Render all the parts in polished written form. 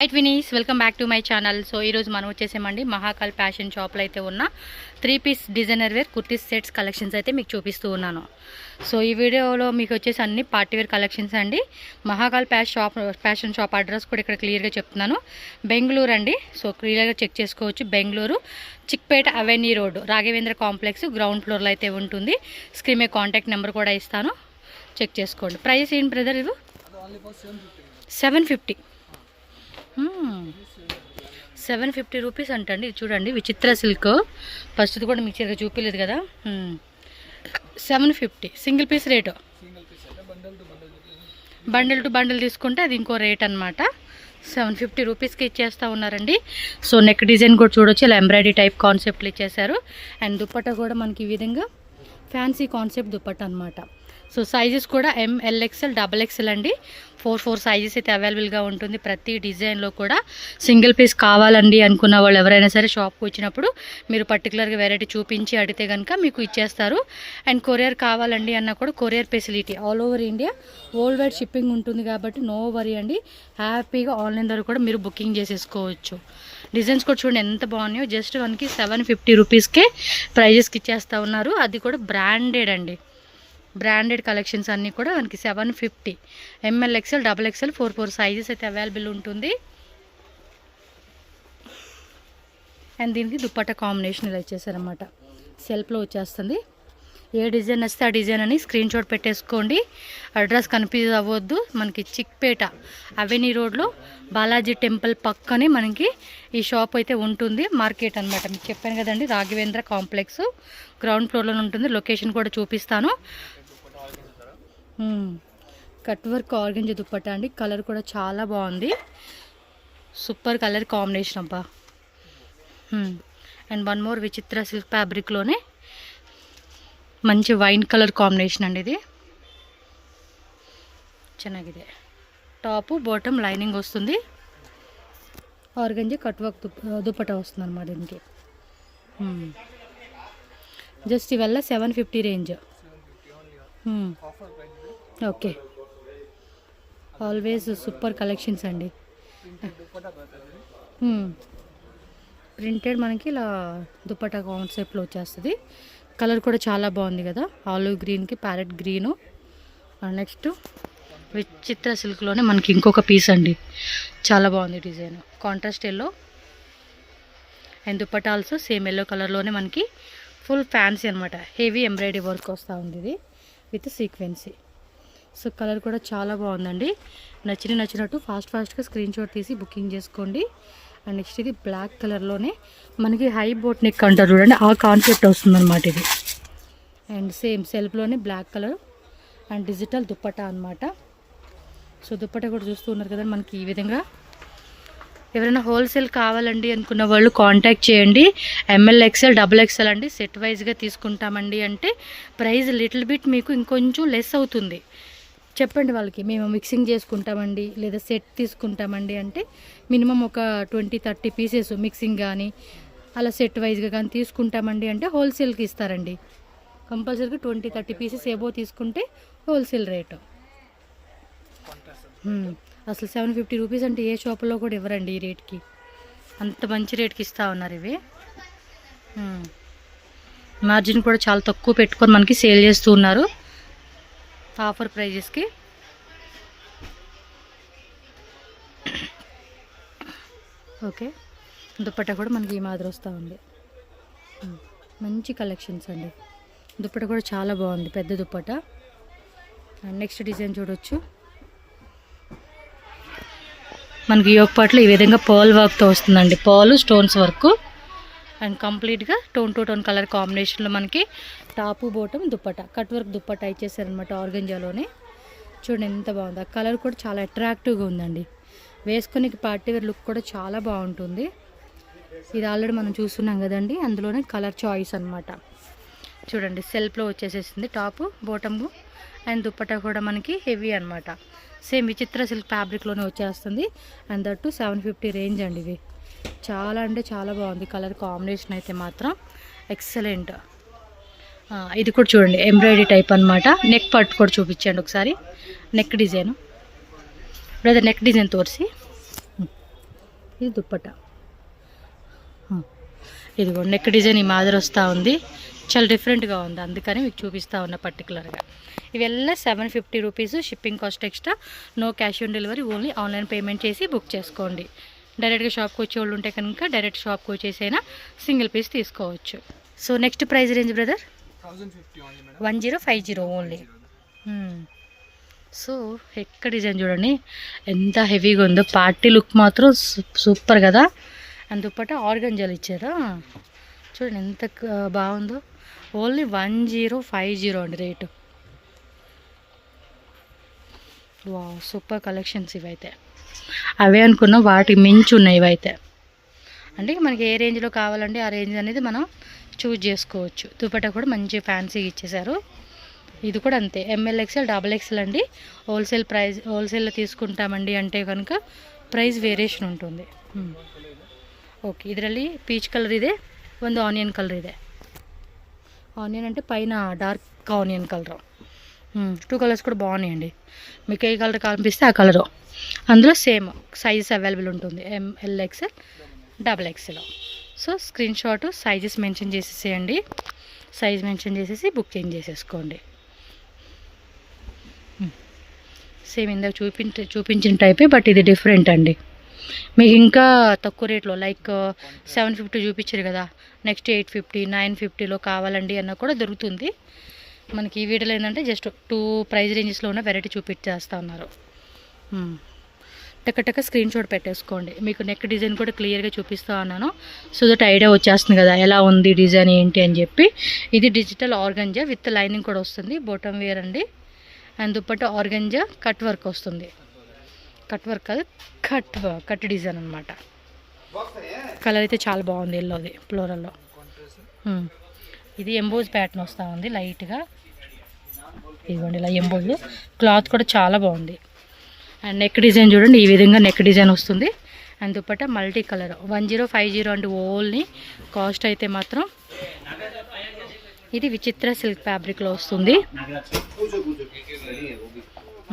Right వినీస్ welcome back to my channel. So ఈరోజు మనం వచ్చేసామండి మహాకాల్ ఫ్యాషన్ షాప్లో అయితే ఉన్న 3 piece designer wear kurtis sets collections అయితే మీకు చూపిస్తూ ఉన్నాను. సో ఈ వీడియోలో మీకు వచ్చేసి అన్ని పార్టీ వేర్ కలెక్షన్స్ అండి. మహాకాల్ ఫ్యాషన్ షాప్ అడ్రస్ కూడా ఇక్కడ క్లియర్గా చెప్తున్నాను. బెంగళూరు అండి. సో క్లియర్గా చెక్ చేసుకోవచ్చు. Bengaluru Chickpet avenue road Raghavendra complex ground ఫ్లోర్లో అయితే ఉంటుంది. స్క్రీన్ మీద కాంటాక్ట్ నెంబర్ కూడా ఇస్తాను, చెక్ చేసుకోండి. ప్రైస్ ఏంటి బ్రదర్? ఇది 750 750 రూపీస్ అంటండి. ఇది చూడండి, విచిత్ర సిల్క్. ఫస్ట్ కూడా మీకు చిరగా చూపించలేదు కదా. 750 single piece rate. Bundle to bundle తీసుకుంటే అది ఇంకో రేట్ అనమాట. 750 రూపీస్కి ఇచ్చేస్తూ ఉన్నారండి. సో నెక్ డిజైన్ కూడా చూడొచ్చు, ఇలా ఎంబ్రాయిడరీ టైప్ కాన్సెప్ట్లు ఇచ్చేసారు. అండ్ దుప్పట్టా కూడా మనకి ఈ విధంగా ఫ్యాన్సీ కాన్సెప్ట్ దుప్పట్టా అనమాట. సో సైజెస్ కూడా MLXL XXL అండి. 4 సైజెస్ అయితే అవైలబుల్గా ఉంటుంది. ప్రతి డిజైన్లో కూడా సింగిల్ పీస్ కావాలండి అనుకున్న వాళ్ళు ఎవరైనా సరే షాప్కి వచ్చినప్పుడు మీరు పర్టికులర్గా వెరైటీ చూపించి అడిగితే కనుక మీకు ఇచ్చేస్తారు. అండ్ కొరియర్ కావాలండి అన్నా కూడా courier facility all over India world wide shipping ఉంటుంది కాబట్టి నో వరీ అండి. హ్యాపీగా ఆన్లైన్ ద్వారా కూడా మీరు బుకింగ్ చేసేసుకోవచ్చు. డిజైన్స్ కూడా చూడండి ఎంత బాగున్నాయో. జస్ట్ మనకి 750 రూపీస్కే ప్రైజెస్కి ఇచ్చేస్తూ ఉన్నారు. అది కూడా బ్రాండెడ్ అండి. బ్రాండెడ్ కలెక్షన్స్ అన్నీ కూడా మనకి 750 MLXL XXL 4 సైజెస్ అయితే అవైలబుల్ ఉంటుంది. అండ్ దీనికి దుప్పట్టా కాంబినేషన్ ఇలా ఇచ్చేసారనమాట. సెల్ఫ్లో వచ్చేస్తుంది. ఏ డిజైన్ వస్తే ఆ డిజైన్ అని స్క్రీన్ షాట్ పెట్టేసుకోండి. అడ్రస్ కన్ఫ్యూజ్ అవ్వద్దు. మనకి చిక్పేట అవెన్యూ రోడ్లో బాలాజీ టెంపుల్ పక్కనే మనకి ఈ షాప్ అయితే ఉంటుంది. మార్కెట్ అనమాట. మీకు చెప్పాను కదండి, రాఘవేంద్ర కాంప్లెక్స్ గ్రౌండ్ ఫ్లోర్లో ఉంటుంది. లొకేషన్ కూడా చూపిస్తాను. కట్ వర్క్ ఆర్గంజా దుప్పట్టా అండి. కలర్ కూడా చాలా బాగుంది. సూపర్ కలర్ కాంబినేషన్ అబ్బా. And one more Vichitra silk ఫ్యాబ్రిక్లోనే మంచి వైన్ కలర్ కాంబినేషన్ అండి. ఇది ಚೆನ್ನಾಗಿದೆ. టాపు బాటమ్ లైనింగ్ వస్తుంది. ఆర్గంజా కట్ వర్క్ దుప్పట్టా వస్తుంది అన్నమాట దీనికి. జస్ట్ ఇవల్ల 750 range. Okay, always super collections అండి. ప్రింటెడ్ మనకి ఇలా దుప్పట్టా కాన్సెప్ట్లో వచ్చేస్తుంది. కలర్ కూడా చాలా బాగుంది కదా, ఆలివ్ గ్రీన్కి ప్యారెట్ గ్రీను. నెక్స్ట్ విచిత్ర సిల్క్లోనే మనకి ఇంకొక పీస్ అండి. చాలా బాగుంది design, contrast yellow. And dupatta also same yellow కలర్లోనే మనకి ఫుల్ ఫ్యాన్సీ అనమాట. హెవీ ఎంబ్రాయిడరీ వర్క్ వస్తూ ఉంది ఇది విత్ సీక్వెన్సీ. సో కలర్ కూడా చాలా బాగుందండి. నచ్చినట్టు ఫాస్ట్గా స్క్రీన్ షాట్ తీసి బుకింగ్ చేసుకోండి. అండ్ నెక్స్ట్ ఇది బ్లాక్ కలర్లోనే మనకి హై బోట్ నెక్ అంటారు చూడండి, ఆ కాన్సెప్ట్ వస్తుందన్నమాట ఇది. అండ్ సేమ్ సెల్ఫ్లోనే black colour and digital dupatta అనమాట. సో దుప్పట్టా కూడా చూస్తున్నారు కదా మనకి ఈ విధంగా. ఎవరైనా హోల్సేల్ కావాలండి అనుకున్న వాళ్ళు కాంటాక్ట్ చేయండి. MLXL XXL అండి. సెట్ వైజ్గా తీసుకుంటామండి అంటే ప్రైస్ లిటిల్ బిట్ మీకు ఇంకొంచెం లెస్ అవుతుంది. చెప్పండి వాళ్ళకి, మేము మిక్సింగ్ చేసుకుంటామండి లేదా సెట్ తీసుకుంటామండి అంటే మినిమం ఒక 20-30 పీసెస్ మిక్సింగ్ కానీ అలా సెట్ వైజ్గా కానీ తీసుకుంటామండి అంటే హోల్సేల్కి ఇస్తారండి. కంపల్సరీగా 20-30 పీసెస్ ఏవో తీసుకుంటే హోల్సేల్ రేటు. అసలు 750 రూపీస్ అంటే ఏ షాపులో కూడా ఇవ్వరండి ఈ రేట్కి. అంత మంచి రేట్కి ఇస్తూ ఉన్నారు ఇవి. మార్జిన్ కూడా చాలా తక్కువ పెట్టుకొని మనకి సేల్ చేస్తూ ఉన్నారు ఆఫర్ ప్రైజెస్కి. ఓకే, దుప్పట్టా కూడా మనకి ఈ మాదిరి వస్తూ ఉంది. మంచి కలెక్షన్స్ అండి. దుప్పట్టా కూడా చాలా బాగుంది, పెద్ద దుప్పట్టా. నెక్స్ట్ డిజైన్ చూడొచ్చు. మనకి యోగ్ పార్ట్లో ఈ విధంగా పర్ల్ వర్క్తో వస్తుందండి. పర్ల్ స్టోన్స్ వర్క్ అండ్ కంప్లీట్గా టోన్ టు టోన్ కలర్ కాంబినేషన్లో మనకి top bottom dupatta cut work dupatta ఇచ్చేసారనమాట ఆర్గంజాలోనే. చూడండి ఎంత బాగుంది. ఆ కలర్ కూడా చాలా అట్రాక్టివ్గా ఉందండి. వేసుకునే పార్టీ వేర్ లుక్ కూడా చాలా బాగుంటుంది. ఇది ఆల్రెడీ మనం చూస్తున్నాం కదండి, అందులోనే కలర్ చాయిస్ అనమాట. చూడండి సెల్ఫ్లో వచ్చేసేసింది టాపు బాటము. అండ్ దుప్పట్టా కూడా మనకి హెవీ అనమాట. సేమ్ విచిత్ర సిల్క్ ఫ్యాబ్రిక్లోనే వచ్చేస్తుంది. అండ్ దట్టు 750 రేంజ్ అండి. ఇది చాలా అంటే చాలా బాగుంది. కలర్ కాంబినేషన్ అయితే మాత్రం ఎక్సలెంట్. ఇది కూడా చూడండి ఎంబ్రాయిడరీ టైప్ అనమాట. నెక్ పట్టు కూడా చూపించండి ఒకసారి. Neck design brother, neck design తోరిసి ఇది దుప్పటా. ఇదిగో నెక్ డిజైన్ ఈ మాదిరి వస్తూ ఉంది, చాలా డిఫరెంట్గా ఉంది, అందుకని మీకు చూపిస్తూ ఉన్నా పర్టికులర్గా. ఇవెల్లా 750 rupees, shipping cost extra, no cash on delivery, only online payment చేసి బుక్ చేసుకోండి. డైరెక్ట్గా షాప్కి వచ్చే వాళ్ళు ఉంటే కనుక డైరెక్ట్ షాప్కి వచ్చేసైనా సింగిల్ పీస్ తీసుకోవచ్చు. So next price range brother 1050 only. So ఎక్కడ డిజైన్ చూడండి ఎంత హెవీగా ఉందో, పార్టీ లుక్ మాత్రం సూపర్ కదా. అండ్ దుప్పట ఆర్గంజాలు ఇచ్చారా, చూడండి ఎంత బాగుందో. ఓన్లీ 1050 అండి రేటు. వా సూపర్ కలెక్షన్స్ ఇవైతే. అవే అనుకున్నా, వాటికి మించి ఉన్నాయి ఇవైతే. అంటే మనకి ఏ రేంజ్లో కావాలంటే ఆ రేంజ్ అనేది మనం చూజ్ చేసుకోవచ్చు. దుపట్టా కూడా మంచి ఫ్యాన్సీగా ఇచ్చేసారు. ఇది కూడా అంతే, ML XL XXL అండి. హోల్సేల్ ప్రైస్, హోల్సేల్లో తీసుకుంటామండి అంటే కనుక ಪ್ರೈಸ್ ವೇರಿಯೇಷನ್ ఉంటుంది. ఓకే, ಇದರಲ್ಲಿ పీచ్ కలర్ ಇದೆ, ಒಂದು ఆనియన్ కలర్ ಇದೆ. ఆనియన్ అంటే పైన డార్క్ ఆనియన్ కలర్. 2 కలర్స్ కూడా బాగున్నాయండి. మీకు ఏ కలర్ కనిపిస్తే ఆ కలరు. అందులో సేమ్ సైజెస్ అవైలబుల్ ఉంటుంది, ML XL XXL. So screen shot sizes mention చేసేసేయండి, సైజ్ మెన్షన్ చేసేసి బుకింగ్ చేసేసుకోండి. సేమ్ ఇందాక చూపించిన టైపే, బట్ ఇది డిఫరెంట్ అండి. మీకు ఇంకా తక్కువ రేట్లో లైక్ 750 చూపించారు కదా, నెక్స్ట్ 850 950లో కావాలండి అన్న కూడా దొరుకుతుంది. మనకి ఈ వీడియోలో ఏంటంటే జస్ట్ 2 ప్రైస్ రేంజెస్లో ఉన్న వెరైటీ చూపించేస్తూ ఉన్నారు. టక్క స్క్రీన్ షాట్ పెట్టేసుకోండి. మీకు నెక్ డిజైన్ కూడా క్లియర్గా చూపిస్తూ ఉన్నాను, సో దట్ ఐడియా వచ్చేస్తుంది కదా ఎలా ఉంది డిజైన్ ఏంటి అని చెప్పి. ఇది డిజిటల్ ఆర్గంజా విత్ లైనింగ్ కూడా వస్తుంది, బాటమ్ వేర్ అండి. And dupatta organza cut work వస్తుంది, కట్ వర్క్ కాదు కట్ డిజైన్ అనమాట. కలర్ అయితే చాలా బాగుంది, ఎల్లోది ఫ్లోరల్లో. ఇది ఎంబోజ్ ప్యాటర్న్ వస్తూ ఉంది లైట్గా, ఇదిగోండి ఇలా ఎంబోజ్. క్లాత్ కూడా చాలా బాగుంది. అండ్ నెక్ డిజైన్ చూడండి, ఈ విధంగా నెక్ డిజైన్ వస్తుంది. అండ్ దుప్పట్ట మల్టీ కలర్ 1050 అండి ఓన్లీ. కాస్ట్ అయితే మాత్రం ఇది విచిత్ర సిల్క్ ఫ్యాబ్రిక్లో వస్తుంది.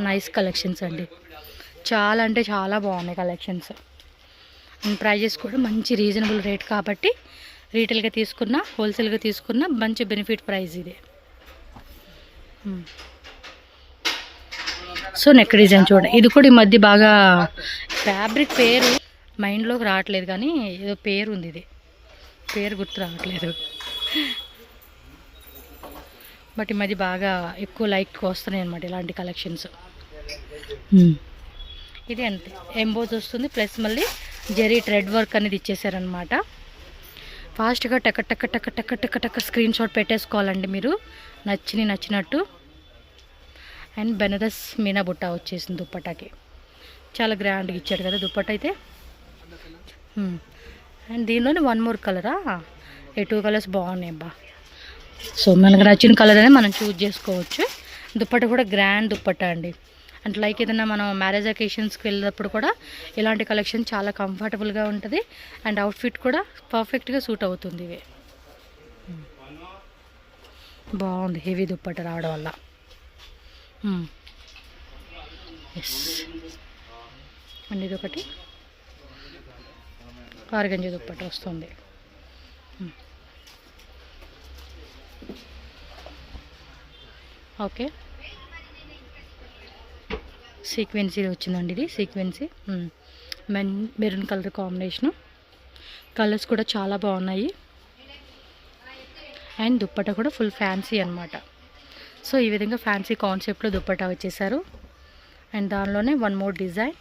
నైస్ కలెక్షన్స్ అండి, చాలా అంటే చాలా బాగున్నాయి కలెక్షన్స్. అండ్ ప్రైజెస్ కూడా మంచి రీజనబుల్ రేట్ కాబట్టి రీటైల్గా తీసుకున్నా హోల్సేల్గా తీసుకున్నా మంచి బెనిఫిట్ ప్రైస్ ఇది. సో నెక్ డిజైన్ చూడండి, ఇది కూడా ఈ మధ్య బాగా ఫ్యాబ్రిక్ పేరు మైండ్లోకి రావట్లేదు, కానీ ఏదో పేరు ఉంది, ఇది పేరు గుర్తు రావట్లేదు, బట్ ఈ మధ్య బాగా ఎక్కువ లైక్ వస్తున్నాయి అన్నమాట ఇలాంటి కలెక్షన్స్. ఇది అంతే ఎంబోజ్ వస్తుంది, ప్లస్ మళ్ళీ జరీ థ్రెడ్ వర్క్ అనేది ఇచ్చేసారనమాట. ఫాస్ట్గా టక్క స్క్రీన్ షాట్ పెట్టేసుకోవాలండి మీరు నచ్చినట్టు. అండ్ బెనరస్ మీనా బుట్ట వచ్చేసింది దుప్పటాకి, చాలా గ్రాండ్గా ఇచ్చాడు కదా దుప్పట అయితే. అండ్ దీనిలోనే 1 మోర్ కలరా, ఈ 2 కలర్స్ బాగున్నాయి అబ్బా. సో మనకు నచ్చిన కలర్ అనేది మనం చూజ్ చేసుకోవచ్చు. దుప్పట కూడా గ్రాండ్ దుప్పట అండి. అంటే లైక్ ఏదైనా మనం మ్యారేజ్ అకేషన్స్కి వెళ్ళినప్పుడు కూడా ఇలాంటి కలెక్షన్ చాలా కంఫర్టబుల్గా ఉంటుంది. అండ్ అవుట్ఫిట్ కూడా పర్ఫెక్ట్గా సూట్ అవుతుంది. ఇవి బాగుంది, హెవీ దుప్పట రావడం వల్ల. ఎస్, అండ్ ఇది ఒకటి ఆర్గంజా దుప్పట వస్తుంది. ఓకే, సీక్వెన్సీ వచ్చిందండి, ఇది సీక్వెన్సీ మెరూన్ కలర్ కాంబినేషను. కలర్స్ కూడా చాలా బాగున్నాయి. అండ్ దుప్పట కూడా ఫుల్ ఫ్యాన్సీ అనమాట. సో ఈ విధంగా ఫ్యాన్సీ కాన్సెప్ట్లో దుప్పట వచ్చేసారు. అండ్ దానిలోనే 1 మోర్ డిజైన్,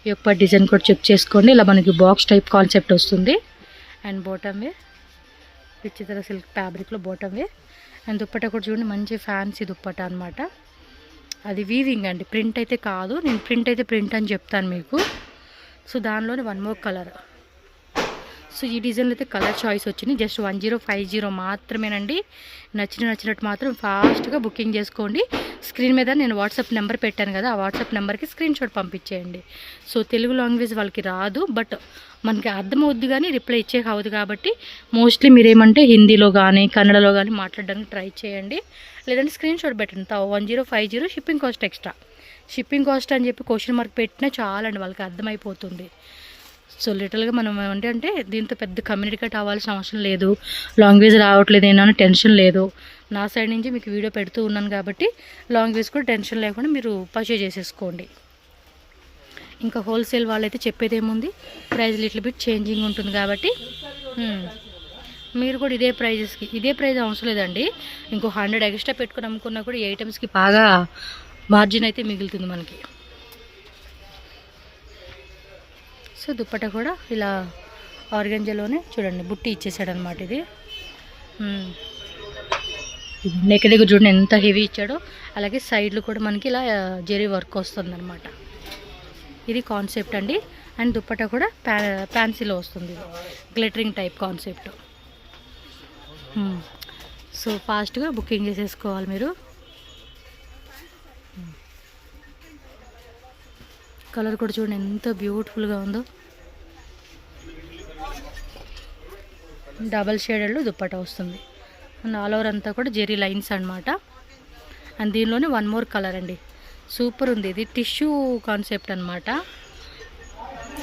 ఈ యొక్క డిజైన్ కూడా చెక్ చేసుకోండి. ఇలా మనకి బాక్స్ టైప్ కాన్సెప్ట్ వస్తుంది. అండ్ బాటమ్ వేర్ విచిత్ర సిల్క్ ఫ్యాబ్రిక్లో బాటమ్ వేర్. అండ్ దుప్పట కూడా చూడండి, మంచి ఫ్యాన్సీ దుప్పట అనమాట. అది వీవింగ్ అండి, ప్రింట్ అయితే కాదు. నేను ప్రింట్ అని చెప్తాను మీకు. సో దానిలోనే 1 మోర్ కలర్. సో ఈ డిజైన్లో అయితే కలర్ చాయిస్ వచ్చింది. జస్ట్ 1050 మాత్రమేనండి. నచ్చినట్టు మాత్రం ఫాస్ట్గా బుకింగ్ చేసుకోండి. స్క్రీన్ మీద నేను వాట్సాప్ నెంబర్ పెట్టాను కదా, ఆ వాట్సాప్ నెంబర్కి స్క్రీన్ షాట్ పంపించేయండి. సో తెలుగు లాంగ్వేజ్ వాళ్ళకి రాదు, బట్ మనకి అర్థమవుద్ది కానీ రిప్లై ఇచ్చే కావద్దు. కాబట్టి మోస్ట్లీ మీరేమంటే హిందీలో కానీ కన్నడలో కానీ మాట్లాడడానికి ట్రై చేయండి. లేదంటే స్క్రీన్ షాట్ పెట్టండి. 1050 shipping cost extra. Shipping cost అని చెప్పి క్వశ్చన్ మార్క్ పెట్టినా చాలండి, వాళ్ళకి అర్థమైపోతుంది. సో లిటరల్గా మనం అంటే దీంతో పెద్ద కమ్యూనిటీ కట్ అవ్వాల్సిన అవసరం లేదు, లాంగ్వేజ్ రావట్లేదు ఏమన్నా టెన్షన్ లేదు. నా సైడ్ నుంచి మీకు వీడియో పెడుతూ ఉన్నాను కాబట్టి లాంగ్వేజ్ కూడా టెన్షన్ లేకుండా మీరు పర్చేజ్ చేసేసుకోండి. ఇంకా హోల్సేల్ వాళ్ళైతే చెప్పేది ఏముంది, ప్రైస్ లిటిల్ బిట్ చేంజింగ్ ఉంటుంది కాబట్టి మీరు కూడా ఇదే ప్రైస్ అవసరం లేదండి. ఇంకో 100 ఎక్స్ట్రా పెట్టుకుని అమ్ముకున్నా కూడా ఈ ఐటమ్స్కి బాగా మార్జిన్ అయితే మిగులుతుంది మనకి. సో దుప్పట కూడా ఇలా ఆర్గంజాలోనే చూడండి బుట్టి ఇచ్చేసాడు అనమాట. ఇది నెక్ దగ్గర చూడండి ఎంత హెవీ ఇచ్చాడో, అలాగే సైడ్లు కూడా మనకి ఇలా జెరీ వర్క్ వస్తుంది అనమాట. ఇది కాన్సెప్ట్ అండి. అండ్ దుప్పట కూడా ఫ్యాన్సీలో వస్తుంది, గ్లిటరింగ్ టైప్ కాన్సెప్ట్. సో ఫాస్ట్గా బుకింగ్ చేసేసుకోవాలి మీరు. కలర్ కూడా చూడండి ఎంత బ్యూటిఫుల్గా ఉందో. డబల్ షేడెడ్లో దుప్పట వస్తుంది అండ్ ఆల్ ఓవర్ అంతా కూడా జెరీ లైన్స్ అనమాట. అండ్ దీనిలోనే వన్ మోర్ కలర్ అండి, సూపర్ ఉంది. ఇది టిష్యూ కాన్సెప్ట్ అనమాట.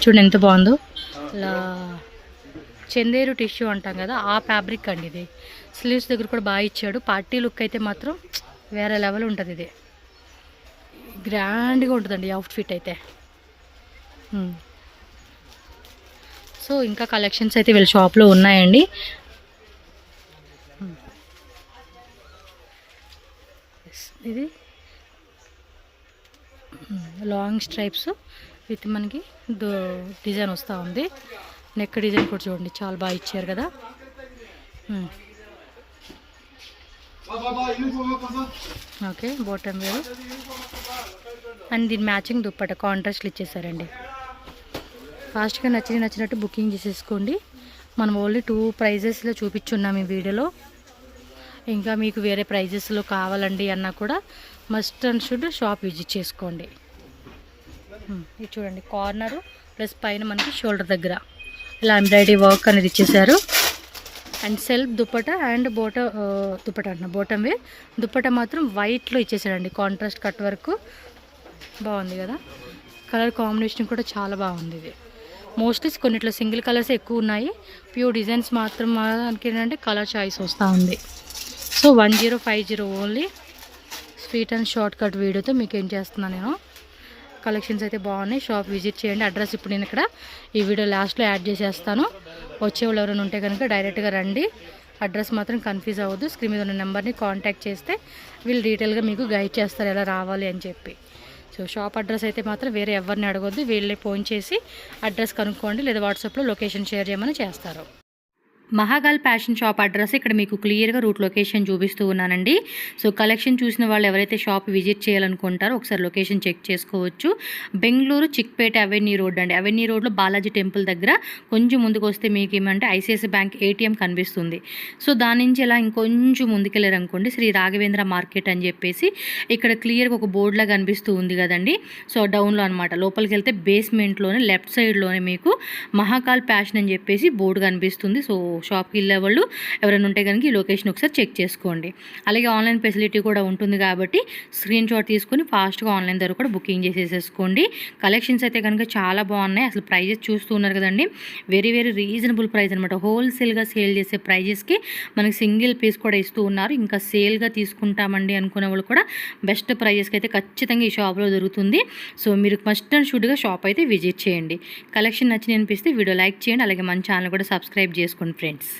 చూడండి ఎంత బాగుందో, ఇలా చందేరు టిష్యూ అంటాం కదా ఆ ఫ్యాబ్రిక్ అండి. ఇది స్లీవ్స్ దగ్గర కూడా బాగా ఇచ్చాడు. పార్టీ లుక్ అయితే మాత్రం వేరే లెవెల్ ఉంటుంది. ఇది గ్రాండ్గా ఉంటుందండి అవుట్ఫిట్ అయితే. సో ఇంకా కలెక్షన్స్ అయితే వీళ్ళ షాప్లో ఉన్నాయండి. ఇది లాంగ్ స్ట్రైప్స్ విత్ మనకి డిజైన్ వస్తూ ఉంది. నెక్ డిజైన్ కూడా చూడండి చాలా బాగా ఇచ్చారు కదా. ఓకే బాటమ్ వేరు అండ్ దీని మ్యాచింగ్ దుప్పట కాంట్రాస్ట్లు ఇచ్చేసారండి. ఫాస్ట్గా నచ్చినట్టు బుకింగ్ చేసేసుకోండి. మనం ఓన్లీ 2 ప్రైజెస్లో చూపించున్నాం ఈ వీడియోలో. ఇంకా మీకు వేరే ప్రైజెస్లో కావాలండి అన్నా కూడా must and should shop visit చేసుకోండి. ఇది చూడండి కార్నరు ప్లస్ పైన మనకి షోల్డర్ దగ్గర ఇలా ఎంబ్రాయిడరీ వర్క్ అనేది ఇచ్చేసారు. And self dupatta and bottom wear dupatta మాత్రం వైట్లో ఇచ్చేసాడండి, కాంట్రాస్ట్ కట్ వర్క్ బాగుంది కదా. కలర్ కాంబినేషన్ కూడా చాలా బాగుంది. ఇది మోస్ట్లీ కొన్నిట్లో సింగిల్ కలర్స్ ఎక్కువ ఉన్నాయి, ప్యూర్ డిజైన్స్ మాత్రం ఏంటంటే కలర్ చాయిస్ వస్తూ ఉంది. So 1050 only. Sweet and short cut వీడియోతో మీకు ఏం చేస్తున్నాను నేను. కలెక్షన్స్ అయితే బాగున్నాయి, షాప్ విజిట్ చేయండి. అడ్రస్ ఇప్పుడు నేను ఇక్కడ ఈ వీడియో లాస్ట్లో యాడ్ చేసేస్తాను. వచ్చేవాళ్ళు ఎవరైనా ఉంటే కనుక డైరెక్ట్గా రండి. అడ్రస్ మాత్రం కన్ఫ్యూజ్ అవ్వద్దు. స్క్రీన్ మీద ఉన్న నెంబర్ని కాంటాక్ట్ చేస్తే వీళ్ళు డీటెయిల్గా మీకు గైడ్ చేస్తారు ఎలా రావాలి అని చెప్పి. సో షాప్ అడ్రస్ అయితే మాత్రం వేరే ఎవరిని అడగొద్దు, వీళ్ళే ఫోన్ చేసి అడ్రస్ కనుక్కోండి, లేదా వాట్సాప్లో లొకేషన్ షేర్ చేయమని చేస్తారు. మహాగాల్ ఫ్యాషన్ షాప్ అడ్రస్ ఇక్కడ మీకు క్లియర్గా రూట్ లొకేషన్ చూపిస్తూ ఉన్నానండి. సో కలెక్షన్ చూసిన వాళ్ళు ఎవరైతే షాప్ విజిట్ చేయాలనుకుంటారో ఒకసారి లొకేషన్ చెక్ చేసుకోవచ్చు. బెంగళూరు చిక్పేట అవెన్యూ రోడ్ అండి. అవెన్యూ రోడ్లో బాలాజీ టెంపుల్ దగ్గర కొంచెం ముందుకు వస్తే మీకు ఏమంటే ఐసిఐసిఐ బ్యాంక్ ఏటీఎం కనిపిస్తుంది. సో దాని నుంచి ఇలా ఇంకొంచెం ముందుకెళ్ళారనుకోండి శ్రీ రాఘవేంద్ర మార్కెట్ అని చెప్పేసి ఇక్కడ క్లియర్గా ఒక బోర్డులా కనిపిస్తూ ఉంది కదండి. సో డౌన్లో అనమాట, లోపలికి వెళ్తే బేస్మెంట్లోనే లెఫ్ట్ సైడ్లోనే మీకు మహాకాల్ ఫ్యాషన్ అని చెప్పేసి బోర్డు కనిపిస్తుంది. సో షాప్కి వెళ్ళే వాళ్ళు ఎవరైనా ఉంటే కనుక ఈ లొకేషన్ ఒకసారి చెక్ చేసుకోండి. అలాగే ఆన్లైన్ ఫెసిలిటీ కూడా ఉంటుంది కాబట్టి స్క్రీన్ షాట్ తీసుకొని ఫాస్ట్గా ఆన్లైన్ ద్వారా కూడా బుకింగ్ చేసేసుకోండి. కలెక్షన్స్ అయితే కనుక చాలా బాగున్నాయి. అసలు ప్రైజెస్ చూస్తూ ఉన్నారు కదండి, వెరీ వెరీ రీజనబుల్ ప్రైస్ అనమాట. హోల్సేల్గా సేల్ చేసే ప్రైజెస్కి మనకి సింగిల్ పీస్ కూడా ఇస్తూ ఉన్నారు. ఇంకా సేల్గా తీసుకుంటామండి అనుకునే వాళ్ళు కూడా బెస్ట్ ప్రైజెస్కి అయితే ఖచ్చితంగా ఈ షాప్లో దొరుకుతుంది. సో మీరు మస్ట్ అండ్ షుడ్గా షాప్ అయితే విజిట్ చేయండి. కలెక్షన్ నచ్చి అనిపిస్తే వీడియో లైక్ చేయండి, అలాగే మన ఛానల్ కూడా సబ్స్క్రైబ్ చేసుకోండి ఫ్రెండ్స్.